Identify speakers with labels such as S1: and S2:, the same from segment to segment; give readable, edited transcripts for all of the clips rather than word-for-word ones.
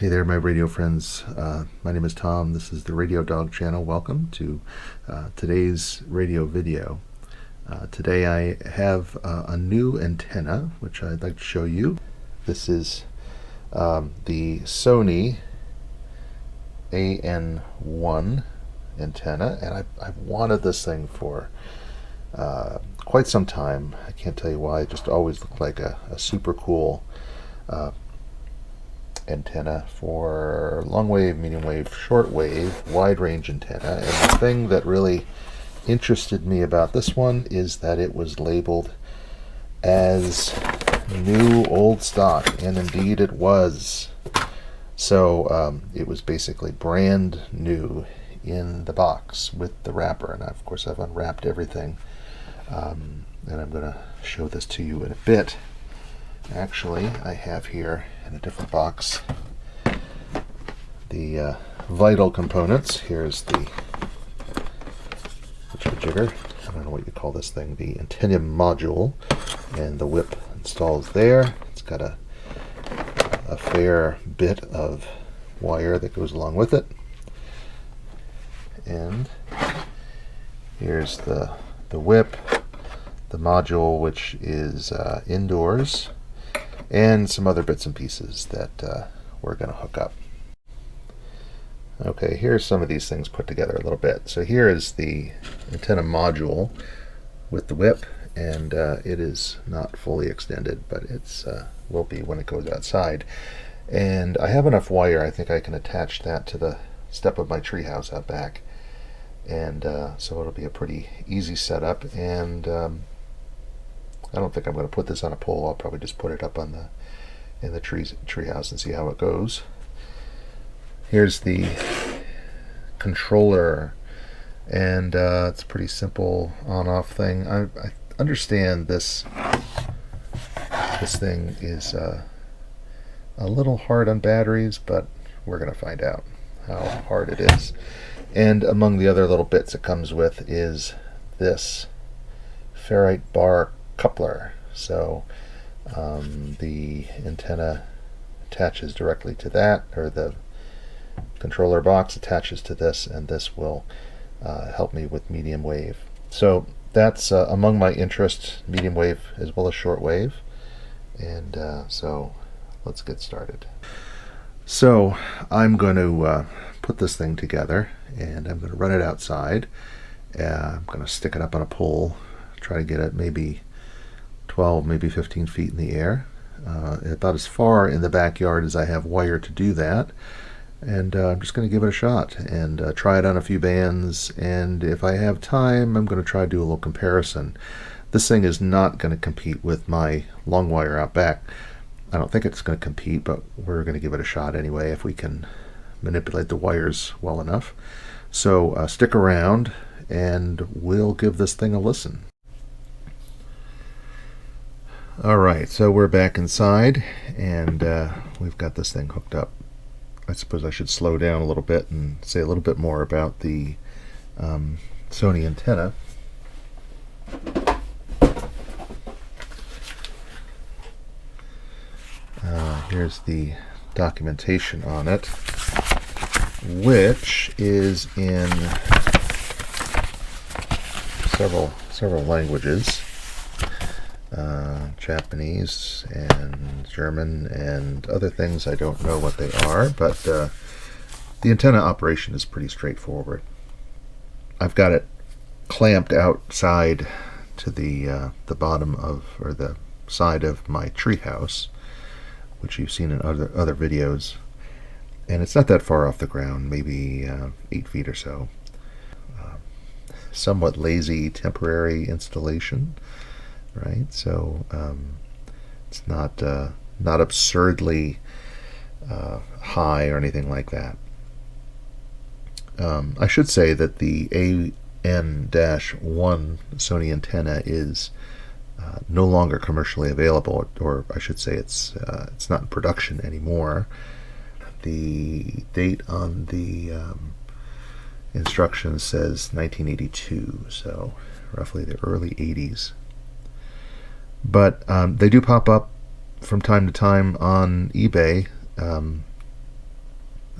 S1: Hey there, my radio friends. My name is Tom. This is the Radiodog channel. Welcome to today's radio video. Today I have a new antenna, which I'd like to show you. This is the Sony AN-1 antenna, and I've wanted this thing for quite some time. I can't tell you why. It just always looked like a super cool antenna for long wave, medium wave, short wave, wide range antenna. And the thing that really interested me about this one is that it was labeled as new old stock, and indeed it was. So it was basically brand new in the box with the wrapper, and of course I've unwrapped everything, and I'm going to show this to you in a bit. Actually, I have here in a different box the vital components. Here's the jigger. I don't know what you call this thing. The antenna module, and the whip installs there. It's got a fair bit of wire that goes along with it. And here's the whip, the module, which is indoors, and some other bits and pieces that we're going to hook up. Okay, here's some of these things put together a little bit. So here is the antenna module with the whip, and it is not fully extended, but it's will be when it goes outside. And I have enough wire. I think I can attach that to the step of my treehouse out back, and so it'll be a pretty easy setup. And I don't think I'm going to put this on a pole. I'll probably just put it up on in the treehouse and see how it goes. Here's the controller, and it's a pretty simple on-off thing. I understand this thing is a little hard on batteries, but we're going to find out how hard it is. And among the other little bits it comes with is this ferrite bar coupler. So the antenna attaches directly to that, or the controller box attaches to this, and this will help me with medium wave. So that's among my interests, medium wave as well as short wave. And so let's get started. So I'm going to put this thing together, and I'm going to run it outside. I'm going to stick it up on a pole, try to get it maybe 12, maybe 15 feet in the air, about as far in the backyard as I have wire to do that. And I'm just going to give it a shot and try it on a few bands, and if I have time I'm going to try to do a little comparison. This thing is not going to compete with my long wire out back. I don't think it's going to compete, but we're going to give it a shot anyway if we can manipulate the wires well enough. So stick around and we'll give this thing a listen. Alright, so we're back inside, and we've got this thing hooked up. I suppose I should slow down a little bit and say a little bit more about the Sony antenna. Here's the documentation on it, which is in several languages. Japanese and German and other things. I don't know what they are, but the antenna operation is pretty straightforward. I've got it clamped outside to the bottom of, or the side of my treehouse, which you've seen in other videos, and it's not that far off the ground, maybe 8 feet or so. Somewhat lazy temporary installation. Right, so it's not absurdly high or anything like that. I should say that the AN-1 Sony antenna is no longer commercially available, or I should say it's not in production anymore. The date on the instructions says 1982, so roughly the early 80s. But they do pop up from time to time on eBay.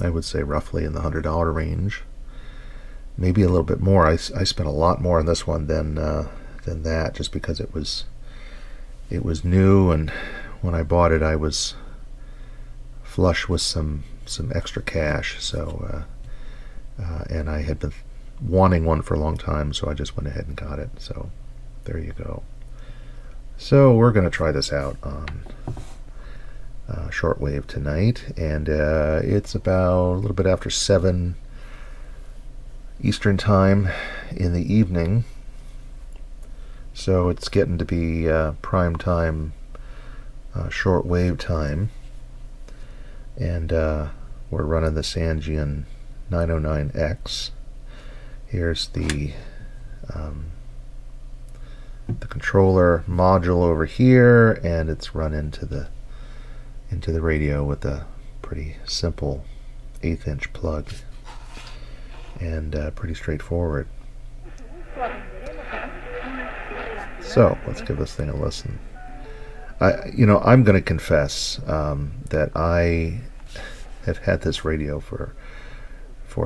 S1: I would say roughly in the $100 range, maybe a little bit more. I spent a lot more on this one than that, just because it was new, and when I bought it I was flush with some extra cash. So and I had been wanting one for a long time, so I just went ahead and got it. So there you go. So we're going to try this out on shortwave tonight, and it's about a little bit after 7 Eastern time in the evening, so it's getting to be prime time, shortwave time, and we're running the Sangean 909X. Here's the controller module over here, and it's run into the radio with a pretty simple 1/8 inch plug, and pretty straightforward. So let's give this thing a listen. I'm going to confess that I have had this radio for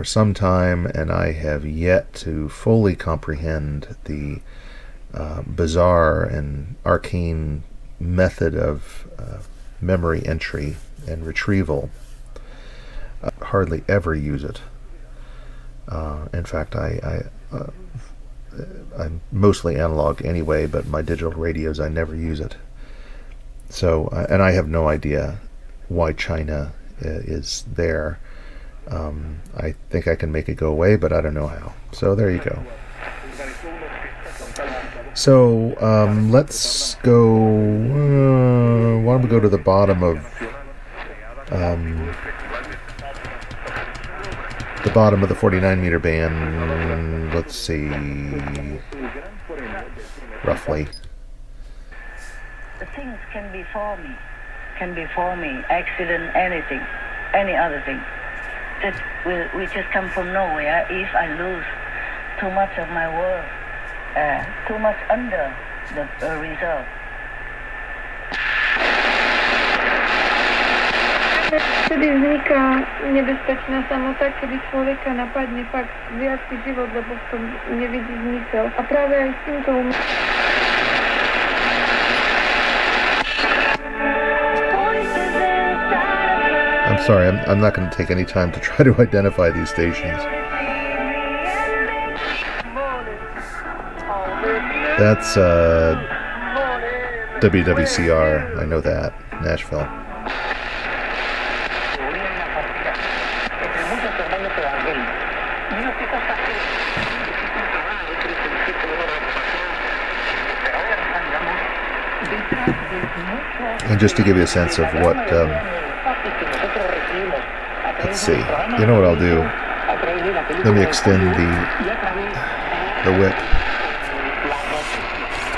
S1: some time, and I have yet to fully comprehend the bizarre and arcane method of memory entry and retrieval. I hardly ever use it. In fact, I'm mostly analog anyway, but my digital radios, I never use it. So, and I have no idea why China is there. I think I can make it go away, but I don't know how. So there you go. So let's go. Why don't we go to the bottom of the 49 meter band? Let's see, roughly.
S2: The things can be for me, accident, anything, any other thing. That will just come from nowhere if I lose too much of my work, too much under the reserve.
S3: Wtedy znika niebezpieczna samota, kiedy człowieka napadnie fakt wyjazki żywot, bo to nie widzi znikał. A prawie instynkt
S1: I'm sorry, I'm not going to take any time to try to identify these stations. That's WWCR, I know that, Nashville. And just to give you a sense of what, let's see, you know what I'll do? Let me extend the whip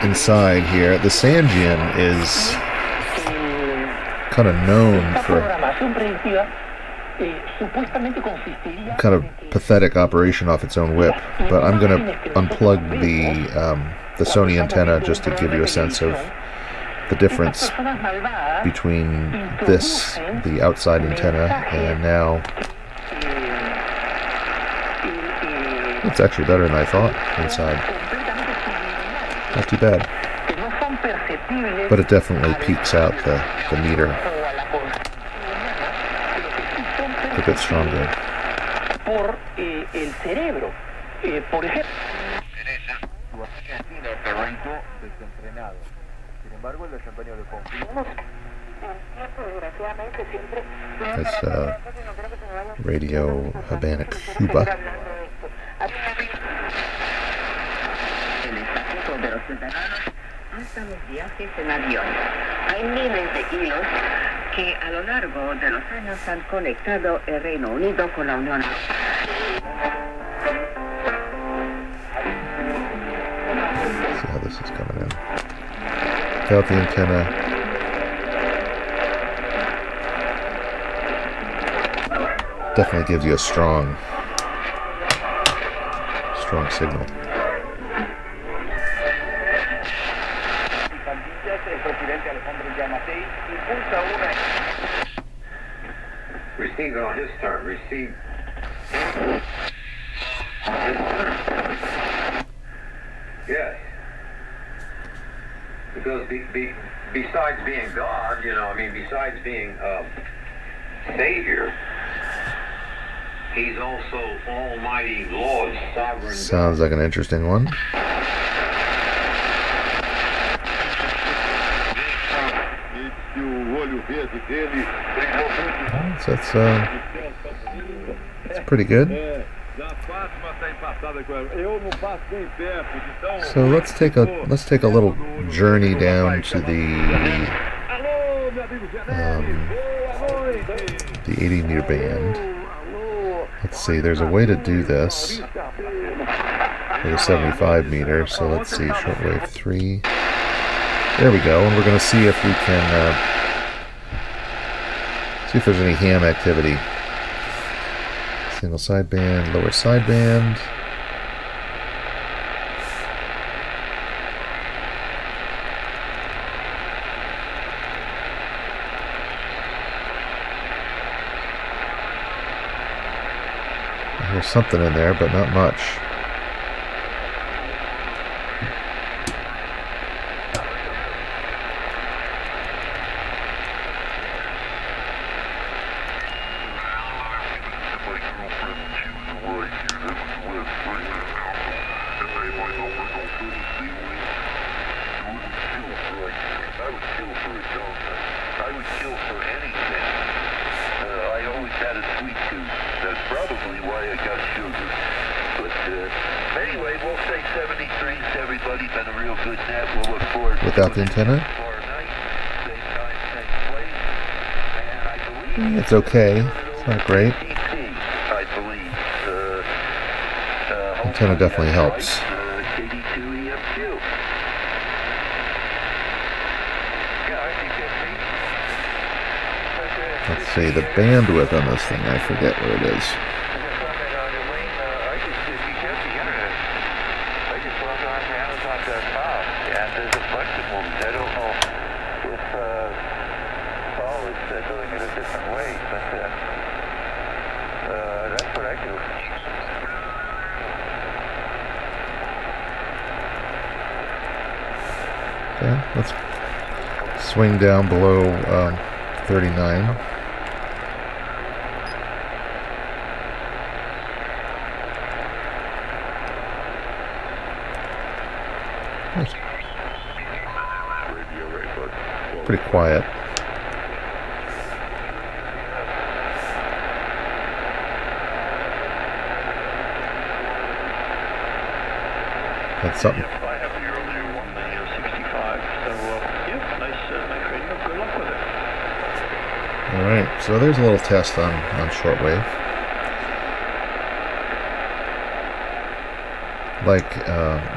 S1: inside here. The Sangean is kind of known for kind of pathetic operation off its own whip, but I'm going to unplug the Sony antenna just to give you a sense of the difference between this, the outside antenna, and now it's actually better than I thought inside. Not too bad. But it definitely peaks out the meter a bit stronger. That's Radio Havana, Cuba.
S2: Hasta los viajes en avión. Hay miles de hilos que a lo largo de los años han conectado el Reino Unido con la Unión Europea.
S1: See how this is coming in. Without the antenna. Definitely gives you a strong signal.
S4: receive it on his turn. Receive. Yes. Because besides being God, you know, I mean, besides being Savior, He's also Almighty Lord, Sovereign.
S1: Sounds like an interesting one. So it's pretty good. So let's take a little journey down to the 80 meter band. Let's see, there's a way to do this for the 75 meter. So let's see, shortwave 3. There we go, and we're going to see if we can see if there's any ham activity. Single sideband, lower sideband. There's something in there, but not much. Without the antenna? It's okay. It's not great. Antenna definitely helps. Let's see, the bandwidth on this thing, I forget what it is. Okay, let's swing down below 39. That's pretty quiet. That's something. Alright, so there's a little test on shortwave. Like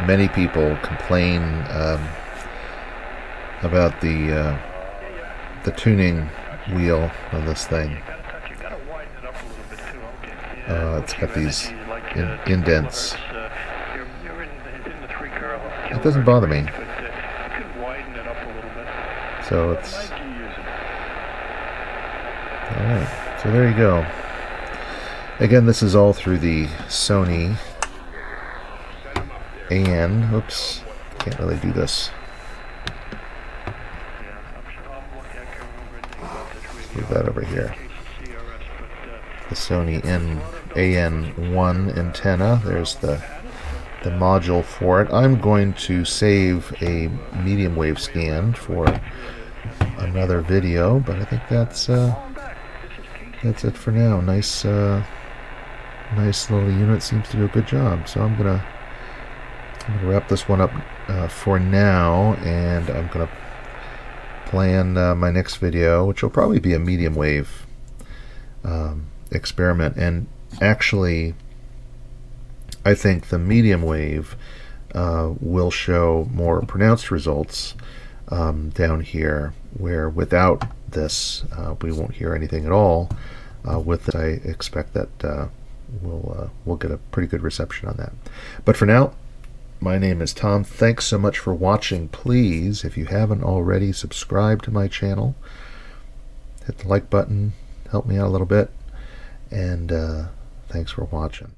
S1: many people complain about the tuning wheel on this thing. It's got these indents. It doesn't bother me. So it's... Alright, so there you go. Again, this is all through the Sony AN. Oops, can't really do this. Let's move that over here. The Sony AN-1 antenna. There's the module for it. I'm going to save a medium wave scan for another video, but I think that's it for now. Nice little unit, seems to do a good job. So I'm gonna wrap this one up for now, and I'm gonna plan my next video, which will probably be a medium wave experiment. And actually, I think the medium wave will show more pronounced results down here, where without this we won't hear anything at all. With it, I expect that we'll get a pretty good reception on that. But for now, my name is Tom. Thanks so much for watching. Please, if you haven't already, subscribe to my channel. Hit the like button. Help me out a little bit. And thanks for watching.